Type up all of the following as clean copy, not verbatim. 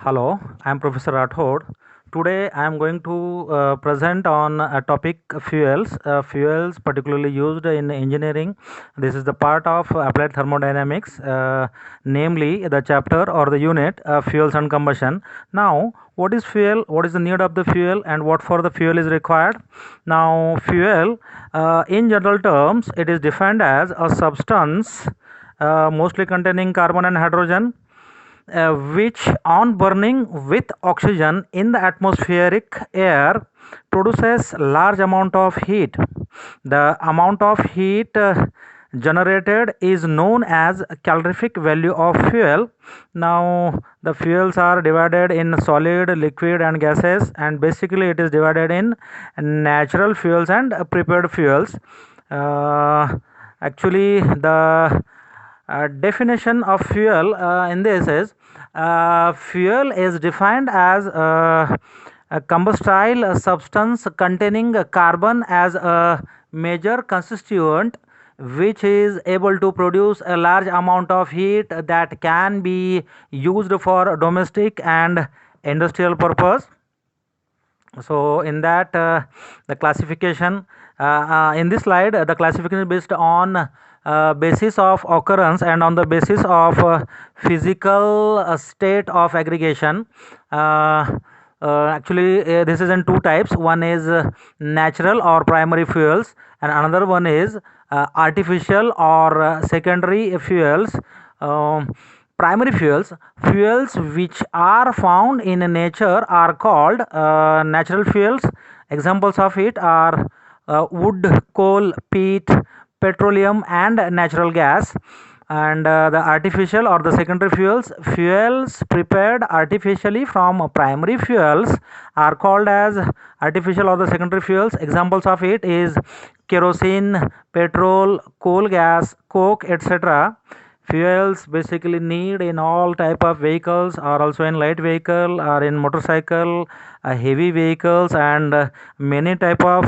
Hello, I am Professor Rathod. Today I am going to present on a topic fuels. Fuels particularly used in engineering. This is the part of applied thermodynamics, namely the chapter or the unit fuels and combustion. Now, what is fuel? What is the need of the fuel and what for the fuel is required? Now, fuel in general terms, it is defined as a substance mostly containing carbon and hydrogen which on burning with oxygen in the atmospheric air produces large amount of heat. The amount of heat generated is known as calorific value of fuel. Now the fuels are divided in solid, liquid and gases, and basically it is divided in natural fuels and prepared fuels. Actually the definition of fuel in this is fuel is defined as a combustible substance containing carbon as a major constituent which is able to produce a large amount of heat that can be used for domestic and industrial purpose. So in that the classification in this slide the classification is based on basis of occurrence and on the basis of physical state of aggregation. Actually this is in two types. One is natural or primary fuels and another one is artificial or secondary fuels. Primary fuels, fuels which are found in nature are called natural fuels. Examples of it are wood, coal, peat, petroleum and natural gas. And the artificial or the secondary fuels, fuels prepared artificially from primary fuels are called as artificial or the secondary fuels. Examples of it is kerosene, petrol, coal gas, coke, etc. Fuels basically need in all type of vehicles or also in light vehicle or in motorcycle, heavy vehicles, and many type of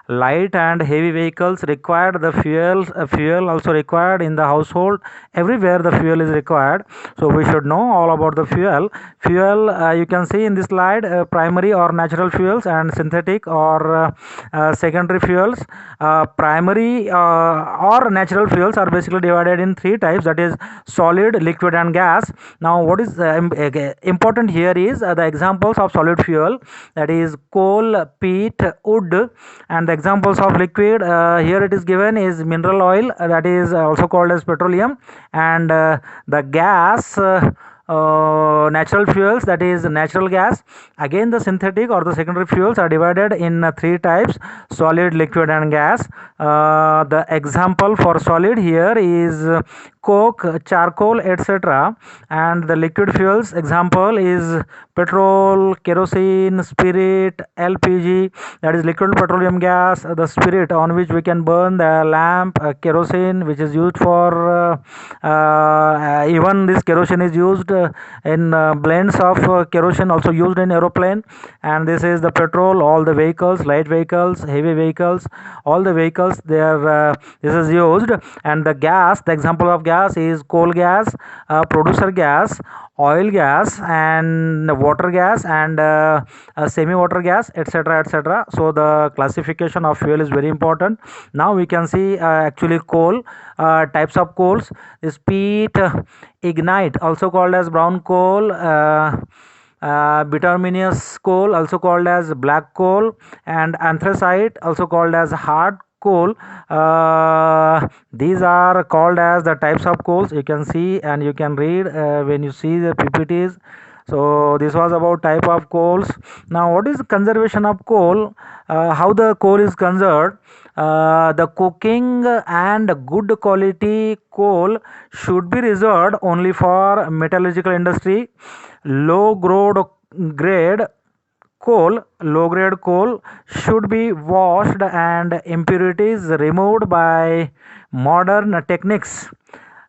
light and heavy vehicles required the fuel also required in the household. Everywhere the fuel is required, so we should know all about the fuel. You can see in this slide primary or natural fuels and synthetic or secondary fuels. Primary or natural fuels are basically divided in three types, that is solid, liquid and gas. Now what is important here is the examples of solid fuel, that is coal, peat, wood, and the examples of liquid here it is given is mineral oil, that is also called as petroleum, and the gas natural fuels, that is natural gas. Again the synthetic or the secondary fuels are divided in three types: solid, liquid and gas. The example for solid here is coke, charcoal, etc. and the liquid fuels example is petrol, kerosene, spirit, LPG, that is liquid petroleum gas, the spirit on which we can burn the lamp, kerosene which is used for even this kerosene is used in blends of kerosene also used in aeroplane. And this is the petrol, all the vehicles, light vehicles, heavy vehicles, all the vehicles they are this is used. And the gas, the example of gas is coal gas, producer gas, oil gas and water gas and semi water gas, etc, etc. So the classification of fuel is very important. Now we can see actually coal, types of coals is peat, ignite also called as brown coal, bituminous coal also called as black coal, and anthracite also called as hard coal. These are called as the types of coals. You can see and you can read when you see the PPTs. So this was about type of coals. Now what is conservation of coal? How the coal is conserved? The cooking and good quality coal should be reserved only for metallurgical industry. Low grade low grade coal should be washed and impurities removed by modern techniques.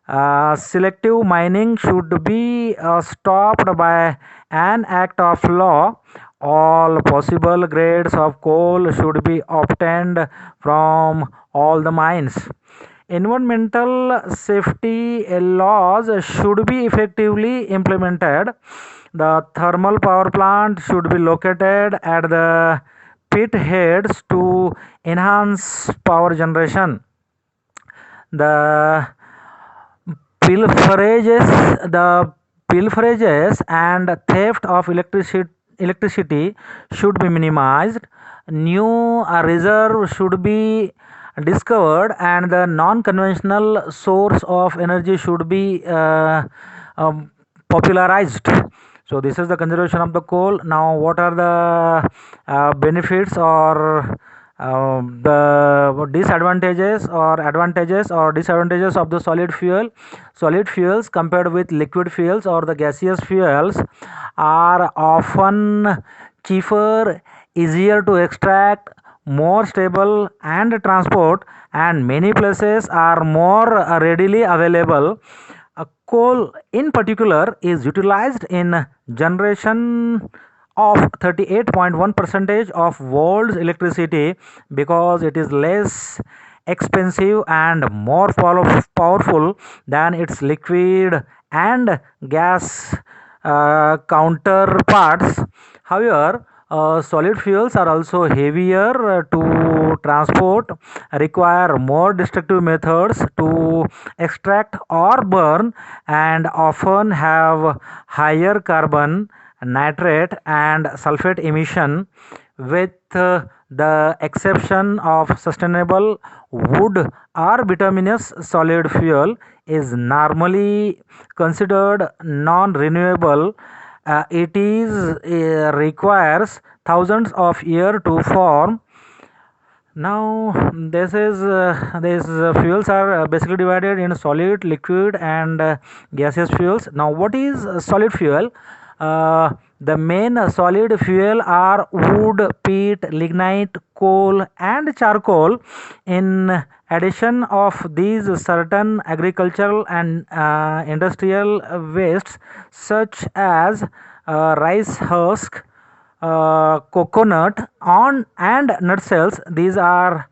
Selective mining should be stopped by an act of law. All possible grades of coal should be obtained from all the mines. Environmental safety laws should be effectively implemented. The thermal power plant should be located at the pit heads to enhance power generation. The pilferages, the pilferages and theft of electricity should be minimized. New reserve should be discovered, and the non-conventional source of energy should be popularized. So this is the conservation of the coal. Now what are the benefits or the disadvantages or advantages or disadvantages of the solid fuel? Solid fuels compared with liquid fuels or the gaseous fuels are often cheaper, easier to extract, more stable and transport, and many places are more readily available. Coal in particular is utilized in generation of 38.1 percentage of world's electricity because it is less expensive and more powerful than its liquid and gas counterparts. However, solid fuels are also heavier to transport, require more destructive methods to extract or burn, and often have higher carbon, nitrate, and sulfate emission. With the exception of sustainable wood or bituminous, solid fuel is normally considered non-renewable. It is requires thousands of years to form. Now these fuels are basically divided in solid, liquid, and gaseous fuels. Now what is solid fuel? The main solid fuel are wood, peat, lignite, coal, and charcoal. In addition of these, certain agricultural and industrial wastes such as rice husk, coconut on and nut shells, these are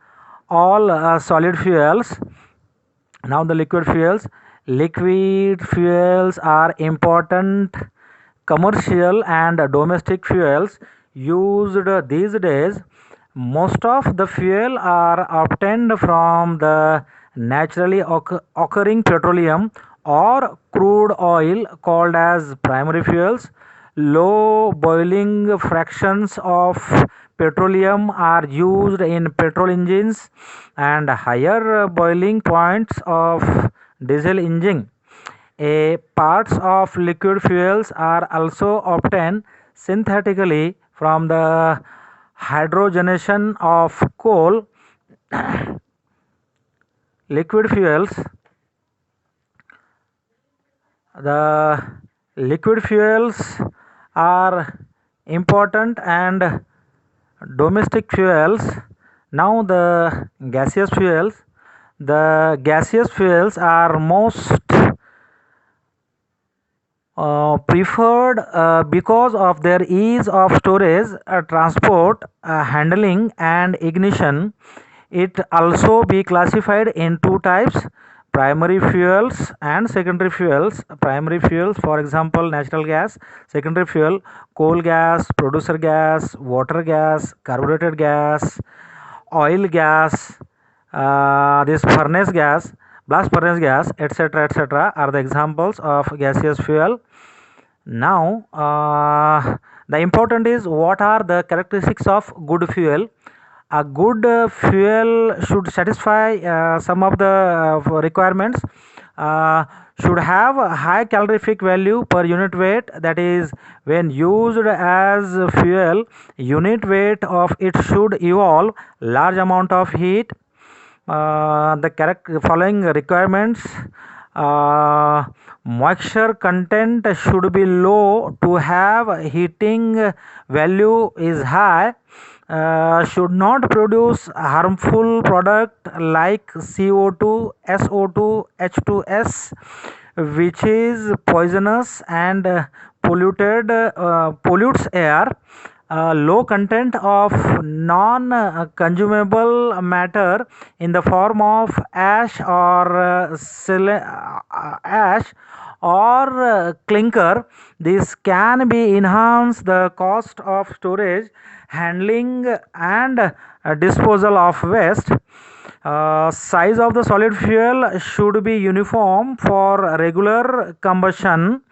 all solid fuels. Now the liquid fuels are important commercial and domestic fuels used these days. Most of the fuel are obtained from the naturally occurring petroleum or crude oil called as primary fuels. Low boiling fractions of petroleum are used in petrol engines and higher boiling points of diesel engine. Parts of liquid fuels are also obtained synthetically from the hydrogenation of coal. Liquid fuels, the liquid fuels are important and domestic fuels. Now the gaseous fuels are most preferred because of their ease of storage, transport, handling, and ignition. It also be classified in two types: primary fuels and secondary fuels. Primary fuels, for example, natural gas. Secondary fuel, coal gas, producer gas, water gas, carbureted gas, oil gas, this furnace gas, blast furnace gas, etc., are the examples of gaseous fuel. Now the important is what are the characteristics of good fuel. A good fuel should satisfy some of the requirements. Should have a high calorific value per unit weight, that is, when used as fuel, unit weight of it should evolve large amount of heat. The following requirements: moisture content should be low to have heating value is high. Should not produce harmful product like CO2, SO2, H2S, which is poisonous and pollutes air. Low content of non-consumable matter in the form of ash or ash or clinker. This can be enhance the cost of storage, handling, and disposal of waste. Size of the solid fuel should be uniform for regular combustion.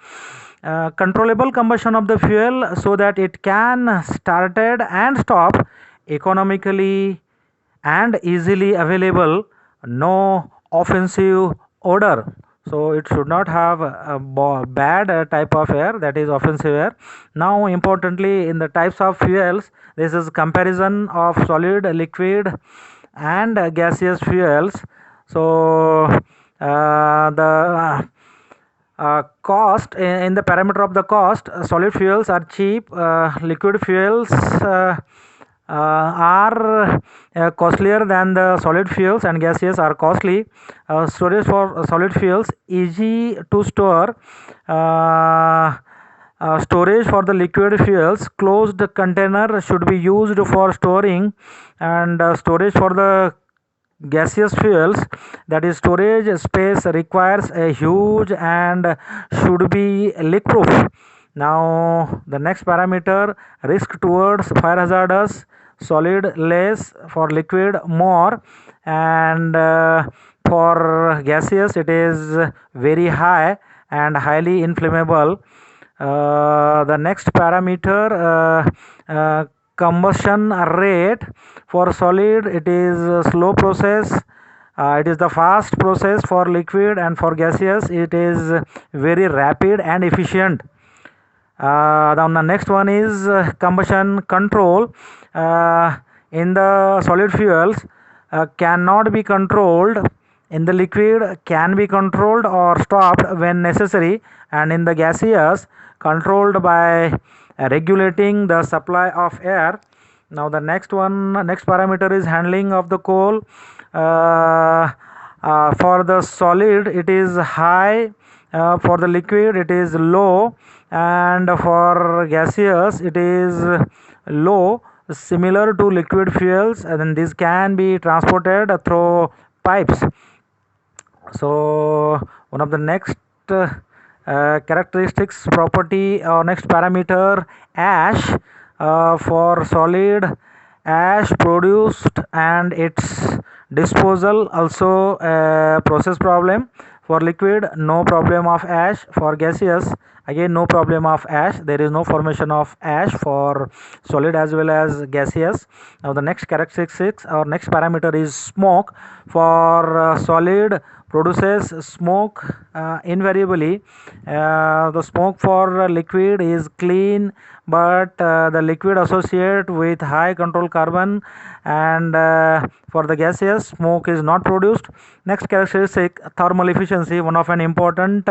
Controllable combustion of the fuel so that it can started and stop economically and easily available. No offensive odor, so it should not have a bad type of air, that is offensive air. Now importantly, in the types of fuels, this is comparison of solid, liquid, and gaseous fuels. So the cost, in the parameter of the cost, solid fuels are cheap, liquid fuels are costlier than the solid fuels, and gaseous are costly. Storage for solid fuels easy to store. Storage for the liquid fuels, closed container should be used for storing, and storage for the gaseous fuels, that is storage space, requires a huge and should be leak proof. Now the next parameter, risk towards fire hazardous, solid less, for liquid more, and for gaseous it is very high and highly inflammable. The next parameter, combustion rate. For solid it is a slow process, it is the fast process. For liquid and for gaseous it is very rapid and efficient. Then the next one is combustion control. In the solid fuels cannot be controlled, in the liquid can be controlled or stopped when necessary, and in the gaseous controlled by regulating the supply of air. Now the next parameter is handling of the coal. For the solid it is high, for the liquid it is low, and for gaseous it is low, similar to liquid fuels, and then this can be transported through pipes. So one of the next characteristics, property, or next parameter, ash. For solid, ash produced and its disposal also a process problem. For liquid, no problem of ash. For gaseous, again no problem of ash, there is no formation of ash for solid as well as gaseous. Now the next characteristics or next parameter is smoke. For solid, produces smoke invariably. The smoke for liquid is clean, but the liquid associate with high control carbon, and for the gaseous smoke is not produced. Next characteristic, thermal efficiency, one of an important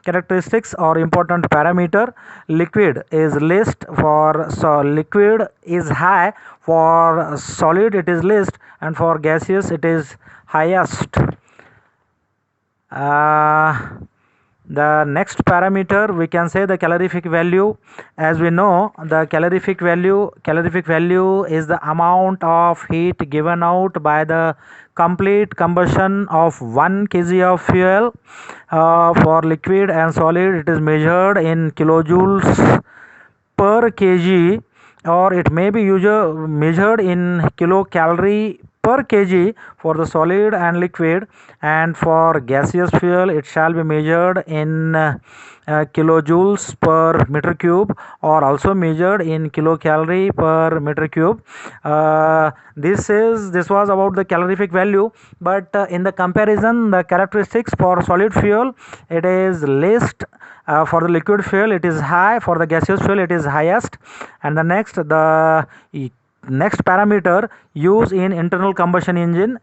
characteristics or important parameter. Liquid is least, for liquid is high, for solid it is least, and for gaseous it is highest. The next parameter, we can say the calorific value. As we know, the calorific value is the amount of heat given out by the complete combustion of 1 kg of fuel. For liquid and solid it is measured in kilojoules per kg, or it may be measured in kilocalorie per kg for the solid and liquid, and for gaseous fuel it shall be measured in kilojoules per meter cube, or also measured in kilocalorie per meter cube. This was about the calorific value, but in the comparison, the characteristics, for solid fuel it is least, for the liquid fuel it is high, for the gaseous fuel it is highest. And the next parameter, use in internal combustion engine.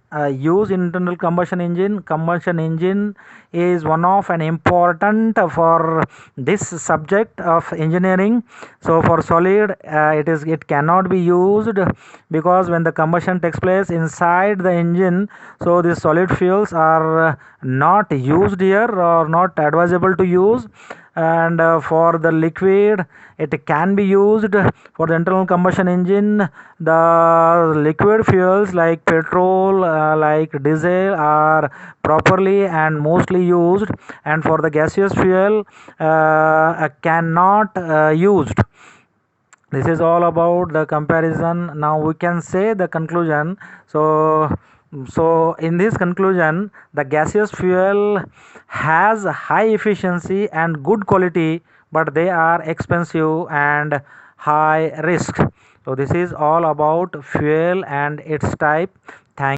Combustion engine is one of an important for this subject of engineering. So for solid it cannot be used, because when the combustion takes place inside the engine, so these solid fuels are not used here or not advisable to use. and for the liquid it can be used for the internal combustion engine. The liquid fuels like petrol, like diesel are properly and mostly used, and for the gaseous fuel cannot used. This is all about the comparison. Now we can say the conclusion. So in this conclusion, the gaseous fuel has high efficiency and good quality, but they are expensive and high risk. So this is all about fuel and its type.